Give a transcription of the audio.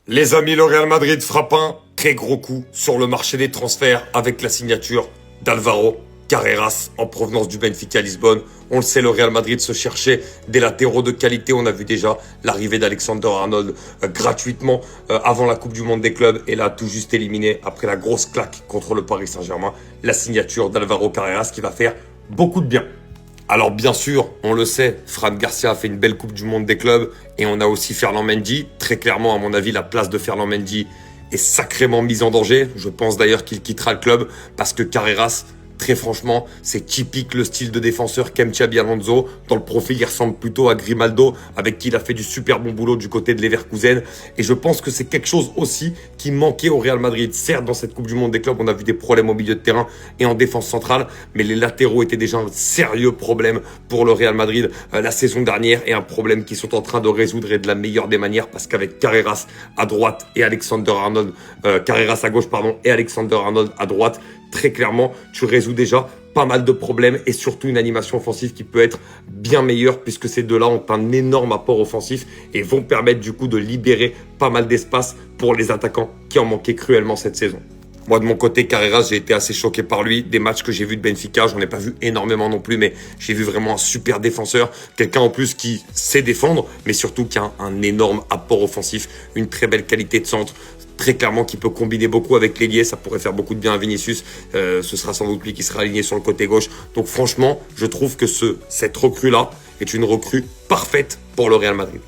Les amis, le Real Madrid frappe un très gros coup sur le marché des transferts avec la signature d'Alvaro Carreras en provenance du Benfica Lisbonne. On le sait, le Real Madrid se cherchait des latéraux de qualité. On a vu déjà l'arrivée d'Alexander-Arnold gratuitement avant la Coupe du Monde des clubs. Et là, tout juste éliminé après la grosse claque contre le Paris Saint-Germain. La signature d'Alvaro Carreras qui va faire beaucoup de bien. Alors bien sûr, on le sait, Fran Garcia a fait une belle Coupe du Monde des clubs et on a aussi Ferland Mendy. Très clairement, à mon avis, la place de Ferland Mendy est sacrément mise en danger. Je pense d'ailleurs qu'il quittera le club parce que Carreras, très franchement, c'est typique le style de défenseur qu'aime Xabi Alonso. Dans le profil, il ressemble plutôt à Grimaldo, avec qui il a fait du super bon boulot du côté de Leverkusen. Et je pense que c'est quelque chose aussi qui manquait au Real Madrid. Certes, dans cette Coupe du Monde des clubs, on a vu des problèmes au milieu de terrain et en défense centrale, mais les latéraux étaient déjà un sérieux problème pour le Real Madrid la saison dernière et un problème qu'ils sont en train de résoudre et de la meilleure des manières parce qu'avec Carreras à droite et Alexander-Arnold, Carreras à gauche, pardon, et Alexander-Arnold à droite, très clairement, tu résous déjà pas mal de problèmes et surtout une animation offensive qui peut être bien meilleure puisque ces deux-là ont un énorme apport offensif et vont permettre du coup de libérer pas mal d'espace pour les attaquants qui en manquaient cruellement cette saison. Moi, de mon côté, Carreras, j'ai été assez choqué par lui. Des matchs que j'ai vus de Benfica, j'en ai pas vu énormément non plus, mais j'ai vu vraiment un super défenseur. Quelqu'un en plus qui sait défendre, mais surtout qui a un énorme apport offensif, une très belle qualité de centre. Très clairement, qui peut combiner beaucoup avec l'ailier, ça pourrait faire beaucoup de bien à Vinicius. Ce sera sans doute lui qui sera aligné sur le côté gauche. Donc franchement, je trouve que cette recrue-là est une recrue parfaite pour le Real Madrid.